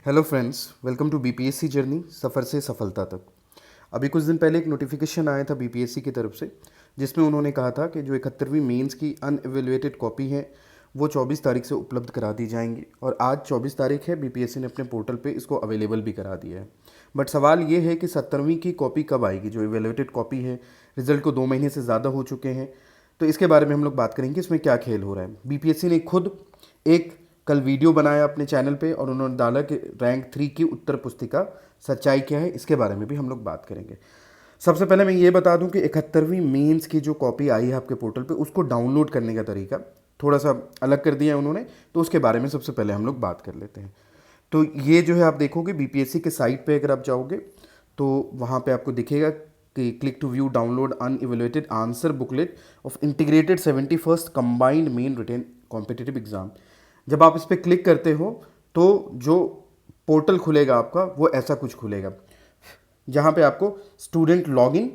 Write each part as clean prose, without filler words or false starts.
Hello friends, welcome to BPSC journey, सफ़र से सफलता तक। अभी कुछ दिन पहले एक नोटिफिकेशन आया था बीपीएससी की तरफ से, जिसमें उन्होंने कहा था कि जो 71वीं मेंस की अनएवेलुएटेड कॉपी है वो 24 तारीख से उपलब्ध करा दी जाएंगी। और आज 24 तारीख है, बीपीएससी ने अपने पोर्टल पे इसको अवेलेबल भी करा दिया है। बट सवाल ये है कि 70वीं की कॉपी कब आएगी। जो एवेलुएटेड कॉपी है, रिजल्ट को 2 महीने से ज़्यादा हो चुके हैं, तो इसके बारे में हम लोग बात करेंगे इसमें क्या खेल हो रहा है। बीपीएससी ने खुद एक कल वीडियो बनाया अपने चैनल पे और उन्होंने डाला कि रैंक 3 की उत्तर पुस्तिका सच्चाई क्या है, इसके बारे में भी हम लोग बात करेंगे। सबसे पहले मैं ये बता दूं कि 71वीं मेंस की जो कॉपी आई है आपके पोर्टल पे, उसको डाउनलोड करने का तरीका थोड़ा सा अलग कर दिया है उन्होंने, तो उसके बारे में सबसे पहले हम लोग बात कर लेते हैं। तो ये जो है आप देखोगे बीपीएससी के साइट पे अगर आप जाओगे तो वहाँ पे आपको दिखेगा कि click to view download unevaluated answer booklet of integrated 71st combined main written competitive exam. जब आप इस पर क्लिक करते हो तो जो पोर्टल खुलेगा आपका वो ऐसा कुछ खुलेगा, जहाँ पे आपको स्टूडेंट लॉगिन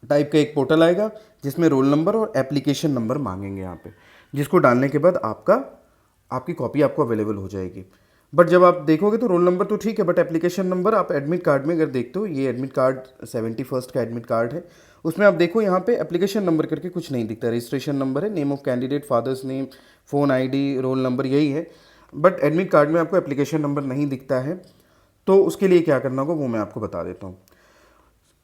टाइप का एक पोर्टल आएगा जिसमें रोल नंबर और एप्लीकेशन नंबर मांगेंगे यहाँ पे, जिसको डालने के बाद आपकी कॉपी आपको अवेलेबल हो जाएगी। बट जब आप देखोगे तो रोल नंबर तो ठीक है, बट एप्लीकेशन नंबर आप एडमिट कार्ड में अगर देखते हो, ये एडमिट कार्ड 71st का एडमिट कार्ड है, उसमें आप देखो यहाँ पे एप्लीकेशन नंबर करके कुछ नहीं दिखता। रजिस्ट्रेशन नंबर है, name of candidate, father's name, phone ID, roll number, यही है। बट एडमिट कार्ड में आपको एप्लीकेशन नंबर नहीं दिखता है। तो उसके लिए क्या करना होगा वो मैं आपको बता देता हूँ।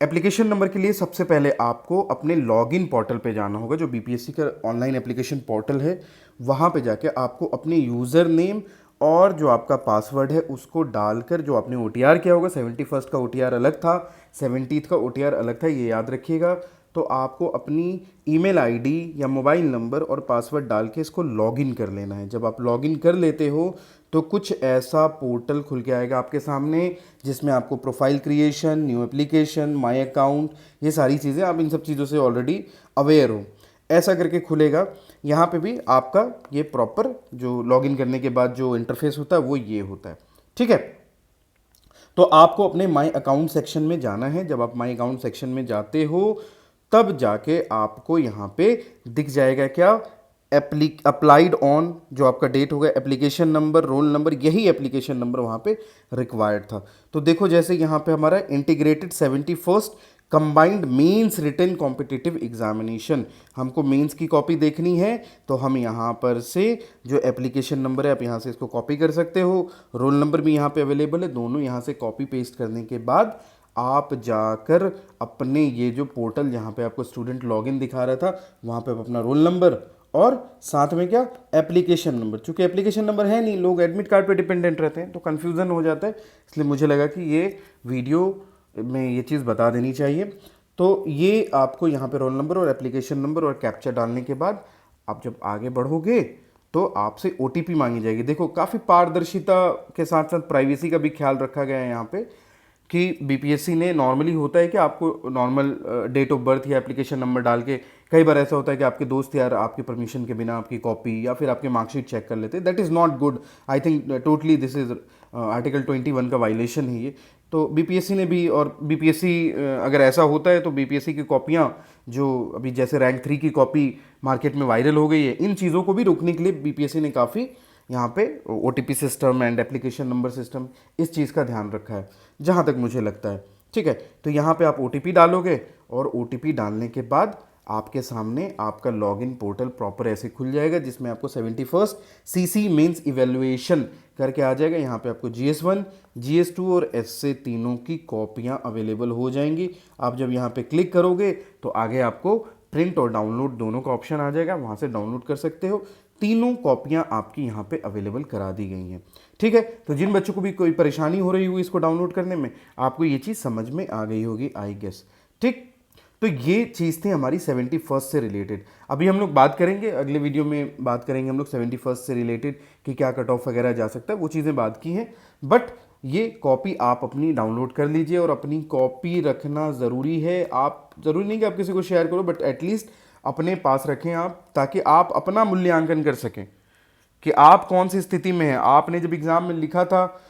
एप्लीकेशन नंबर के लिए सबसे पहले आपको अपने लॉगिन पोर्टल पे जाना होगा, जो बीपीएससी का ऑनलाइन एप्लीकेशन पोर्टल है। वहाँ पे जाके आपको अपने यूज़र नेम और जो आपका पासवर्ड है उसको डालकर, जो आपने ओटीआर किया होगा, 71st का ओटीआर अलग था, 70th का ओटीआर अलग था, ये याद रखिएगा। तो आपको अपनी ईमेल आईडी या मोबाइल नंबर और पासवर्ड डाल के इसको लॉगिन कर लेना है। जब आप लॉगिन कर लेते हो तो कुछ ऐसा पोर्टल खुल के आएगा आपके सामने, जिसमें आपको profile creation, new application, my account, ये सारी चीज़ें, आप इन सब चीज़ों से ऑलरेडी अवेयर हो, ऐसा करके खुलेगा। यहाँ पे भी आपका ये प्रॉपर जो लॉगिन करने के बाद जो इंटरफेस होता है वो ये होता है, ठीक है। तो आपको अपने माय अकाउंट सेक्शन में जाना है। जब आप माय अकाउंट सेक्शन में जाते हो तब जाके आपको यहाँ पे दिख जाएगा क्या, अप्लाइड ऑन, जो आपका डेट होगा, एप्लीकेशन नंबर, रोल नंबर, यही एप्लीकेशन नंबर वहाँ पे रिक्वायर्ड था। तो देखो जैसे यहाँ पे हमारा integrated 71st combined mains written competitive examination, हमको मेंस की कॉपी देखनी है तो हम यहाँ पर से जो एप्लीकेशन नंबर है आप यहाँ से इसको कॉपी कर सकते हो, रोल नंबर भी यहाँ पे अवेलेबल है, दोनों यहाँ से कॉपी पेस्ट करने के बाद आप जाकर अपने ये जो पोर्टल जहाँ पे आपको स्टूडेंट लॉगिन दिखा रहा था वहाँ पे आप अपना रोल नंबर और साथ में क्या, एप्लीकेशन नंबर, चूंकि एप्लीकेशन नंबर है नहीं, लोग एडमिट कार्ड पे डिपेंडेंट रहते हैं तो कन्फ्यूज़न हो जाता है, इसलिए मुझे लगा कि ये वीडियो में ये चीज़ बता देनी चाहिए। तो ये आपको यहाँ पे रोल नंबर और एप्लीकेशन नंबर और कैप्चा डालने के बाद आप जब आगे बढ़ोगे तो आपसे ओटीपी मांगी जाएगी। देखो काफ़ी पारदर्शिता के साथ साथ प्राइवेसी का भी ख्याल रखा गया है यहाँ पे, कि बीपीएससी ने, नॉर्मली होता है कि आपको नॉर्मल डेट ऑफ बर्थ या एप्लीकेशन नंबर डाल के, कई बार ऐसा होता है कि आपके दोस्त यार आपके परमिशन के बिना आपकी कॉपी या फिर आपके मार्कशीट चेक कर लेते हैं। That is not good. I think totally this is article 21 का वायलेशन है ये। तो बीपीएससी ने भी, और बीपीएससी अगर ऐसा होता है तो बीपीएससी की कॉपियाँ जो अभी जैसे रैंक 3 की कॉपी मार्केट में वायरल हो गई है, इन चीज़ों को भी रोकने के लिए बीपीएससी ने काफ़ी यहाँ पे OTP system and application number system, इस चीज़ का ध्यान रखा है जहाँ तक मुझे लगता है, ठीक है। तो यहाँ पे आप ओटीपी डालोगे और ओटीपी डालने के बाद आपके सामने आपका लॉगिन पोर्टल प्रॉपर ऐसे खुल जाएगा, जिसमें आपको 71st सीसी मेंस इवैल्यूएशन करके आ जाएगा। यहाँ पे आपको GS1, GS2 और एस तीनों की कॉपियाँ अवेलेबल हो जाएंगी। आप जब यहाँ पे क्लिक करोगे तो आगे आपको प्रिंट और डाउनलोड दोनों का ऑप्शन आ जाएगा, वहाँ से डाउनलोड कर सकते हो। तीनों कॉपियाँ आपकी यहाँ पे अवेलेबल करा दी गई हैं, ठीक है। तो जिन बच्चों को भी कोई परेशानी हो रही होगी इसको डाउनलोड करने में, आपको ये चीज़ समझ में आ गई होगी आई गेस, ठीक। तो ये चीज़ थी हमारी 71st से रिलेटेड। अभी हम लोग बात करेंगे, अगले वीडियो में बात करेंगे हम लोग 71st से रिलेटेड कि क्या कट ऑफ वगैरह जा सकता है, वो चीज़ें बात की हैं। बट ये कॉपी आप अपनी डाउनलोड कर लीजिए और अपनी कॉपी रखना ज़रूरी है। आप, ज़रूरी नहीं कि आप किसी को शेयर करो, बट एटलीस्ट अपने पास रखें आप, ताकि आप अपना मूल्यांकन कर सकें कि आप कौन सी स्थिति में हैं, आपने जब एग्ज़ाम में लिखा था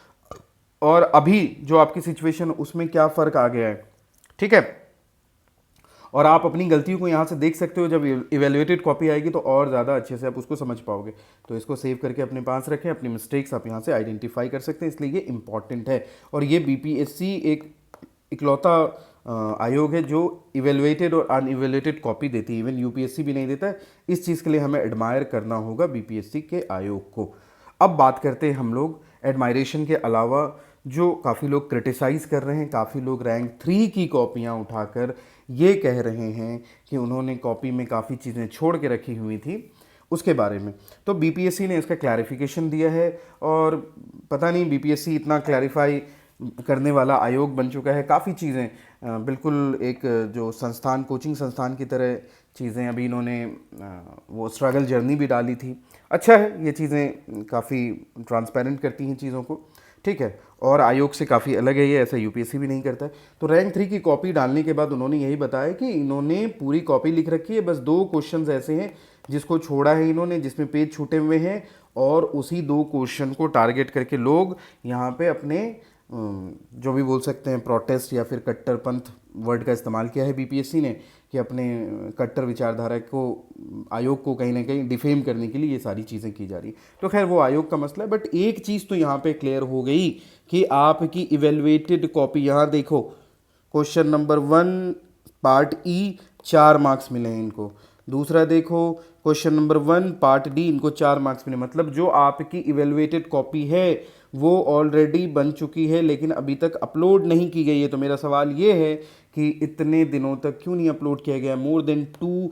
और अभी जो आपकी सिचुएशन उसमें क्या फ़र्क आ गया है, ठीक है। और आप अपनी गलतियों को यहाँ से देख सकते हो। जब इवेल्युएटेड कॉपी आएगी तो और ज़्यादा अच्छे से आप उसको समझ पाओगे। तो इसको सेव करके अपने पास रखें, अपनी मिस्टेक्स आप यहाँ से आइडेंटिफाई कर सकते हैं, इसलिए ये इंपॉर्टेंट है। और ये बीपीएससी एक इकलौता आयोग है जो इवेलुएटेड और अनइवेलुएटेड कॉपी देती है। इवन यूपीएससी भी नहीं देता है। इस चीज़ के लिए हमें एडमायर करना होगा बीपीएससी के आयोग को। अब बात करते हैं हम लोग एडमायरेशन के अलावा जो काफ़ी लोग क्रिटिसाइज़ कर रहे हैं, काफ़ी लोग रैंक 3 की कॉपियाँ उठाकर ये कह रहे हैं कि उन्होंने कॉपी में काफ़ी चीज़ें छोड़ के रखी हुई थी, उसके बारे में। तो बीपीएससी ने इसका क्लैरिफिकेशन दिया है और पता नहीं बीपीएससी इतना क्लैरिफाई करने वाला आयोग बन चुका है। काफ़ी चीज़ें बिल्कुल एक जो संस्थान, कोचिंग संस्थान की तरह चीज़ें अभी इन्होंने वो स्ट्रगल जर्नी भी डाली थी। अच्छा है, ये चीज़ें काफ़ी ट्रांसपेरेंट करती हैं चीज़ों को, ठीक है, और आयोग से काफ़ी अलग है ये, ऐसा यूपीएससी भी नहीं करता है। तो रैंक 3 की कॉपी डालने के बाद उन्होंने यही बताया कि इन्होंने पूरी कॉपी लिख रखी है, बस 2 क्वेश्चंस ऐसे हैं जिसको छोड़ा है इन्होंने, जिसमें पेज छूटे हुए हैं, और उसी 2 क्वेश्चन को टारगेट करके लोग यहाँ पे अपने जो भी बोल सकते हैं प्रोटेस्ट या फिर कट्टरपंथ वर्ड का इस्तेमाल किया है बीपीएससी ने, कि अपने कट्टर विचारधारा को, आयोग को कहीं ना कहीं डिफेम करने के लिए ये सारी चीज़ें की जा रही। तो खैर वो आयोग का मसला है, बट एक चीज़ तो यहाँ पे क्लियर हो गई कि आपकी इवेलुएटेड कॉपी, यहाँ देखो क्वेश्चन नंबर 1 पार्ट ई 4 मार्क्स मिले हैं इनको। दूसरा देखो क्वेश्चन नंबर 1 पार्ट डी, इनको 4 मार्क्स मिले। मतलब जो आपकी इवेलुएटेड कॉपी है वो ऑलरेडी बन चुकी है लेकिन अभी तक अपलोड नहीं की गई है। तो मेरा सवाल ये है कि इतने दिनों तक क्यों नहीं अपलोड किया गया? मोर देन 2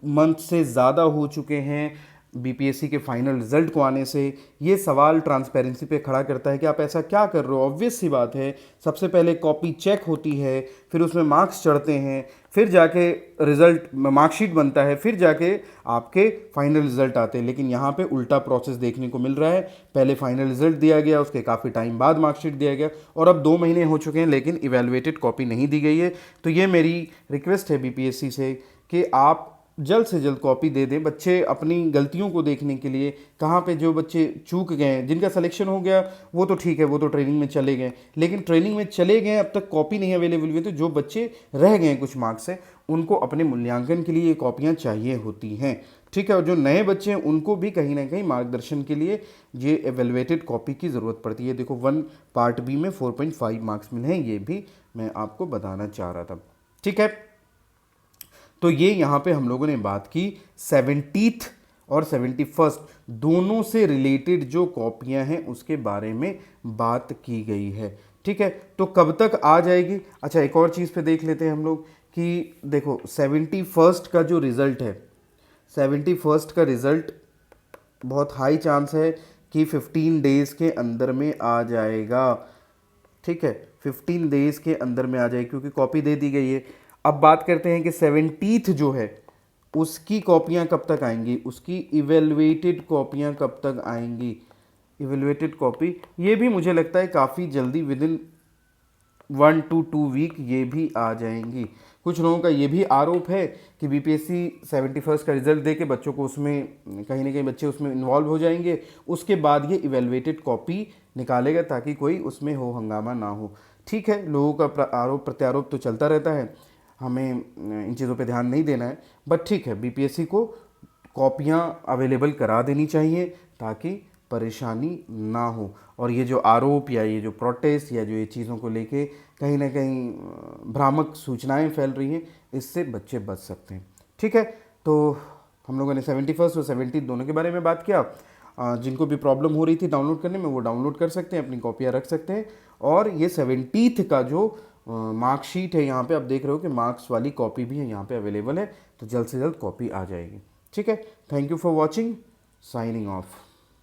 मंथ से ज़्यादा हो चुके हैं बीपीएससी के फाइनल रिजल्ट को आने से। ये सवाल ट्रांसपेरेंसी पे खड़ा करता है कि आप ऐसा क्या कर रहे हो। ऑब्वियस सी बात है, सबसे पहले कॉपी चेक होती है, फिर उसमें मार्क्स चढ़ते हैं, फिर जाके रिजल्ट मार्कशीट बनता है, फिर जाके आपके फाइनल रिजल्ट आते हैं। लेकिन यहाँ पे उल्टा प्रोसेस देखने को मिल रहा है। पहले फाइनल रिजल्ट दिया गया, उसके काफ़ी टाइम बाद मार्कशीट दिया गया, और अब 2 महीने हो चुके हैं लेकिन इवेलुएटेड कॉपी नहीं दी गई है। तो ये मेरी रिक्वेस्ट है बीपीएससी से कि आप जल्द से जल्द कॉपी दे दें। बच्चे अपनी गलतियों को देखने के लिए, कहाँ पे जो बच्चे चूक गए हैं, जिनका सिलेक्शन हो गया वो तो ठीक है, वो तो ट्रेनिंग में चले गए, लेकिन ट्रेनिंग में चले गए अब तक कॉपी नहीं अवेलेबल हुई। तो जो बच्चे रह गए कुछ मार्क्स से, उनको अपने मूल्यांकन के लिए ये कॉपियाँ चाहिए होती हैं, ठीक है। और जो नए बच्चे हैं उनको भी कहीं ना कहीं मार्गदर्शन के लिए ये एवेलुएटेड कॉपी की ज़रूरत पड़ती है। देखो 1 पार्ट बी में 4.5 मार्क्स मिले हैं, ये भी मैं आपको बताना चाह रहा था, ठीक है। तो ये यहाँ पे हम लोगों ने बात की 70th और 71st दोनों से रिलेटेड जो कॉपियाँ हैं उसके बारे में बात की गई है, ठीक है। तो कब तक आ जाएगी? अच्छा, एक और चीज़ पे देख लेते हैं हम लोग कि देखो 71st का जो रिज़ल्ट है, 71st का रिज़ल्ट बहुत हाई चांस है कि 15 डेज़ के अंदर में आ जाएगा, ठीक है। 15 डेज़ के अंदर में आ जाएगी क्योंकि कॉपी दे दी गई है। अब बात करते हैं कि 70th जो है उसकी कॉपियाँ कब तक आएंगी, उसकी इवेलुएटेड कॉपियाँ कब तक आएंगी। इवेलुएटेड कॉपी ये भी मुझे लगता है काफ़ी जल्दी, विद इन 1 to 2 वीक ये भी आ जाएंगी। कुछ लोगों का ये भी आरोप है कि बीपीएससी 71st का रिजल्ट दे के बच्चों को उसमें कहीं ना कहीं बच्चे उसमें इन्वॉल्व हो जाएंगे, उसके बाद ये इवेलुएटेड कॉपी निकालेगा ताकि कोई उसमें हो हंगामा ना हो, ठीक है। लोगों का आरोप प्रत्यारोप तो चलता रहता है, हमें इन चीज़ों पे ध्यान नहीं देना है, बट ठीक है, बीपीएससी को कॉपियाँ अवेलेबल करा देनी चाहिए ताकि परेशानी ना हो। और ये जो आरोप या ये जो प्रोटेस्ट या जो ये चीज़ों को लेके कहीं ना कहीं भ्रामक सूचनाएं फैल रही हैं, इससे बच्चे बच सकते हैं, ठीक है। तो हम लोगों ने 71st और 70th दोनों के बारे में बात किया। जिनको भी प्रॉब्लम हो रही थी डाउनलोड करने में, वो डाउनलोड कर सकते हैं, अपनी कॉपियाँ रख सकते हैं। और ये 70th का जो मार्कशीट है, यहाँ पे आप देख रहे हो कि मार्क्स वाली कॉपी भी है यहाँ पे अवेलेबल है, तो जल्द से जल्द कॉपी आ जाएगी, ठीक है। Thank you for watching, signing off.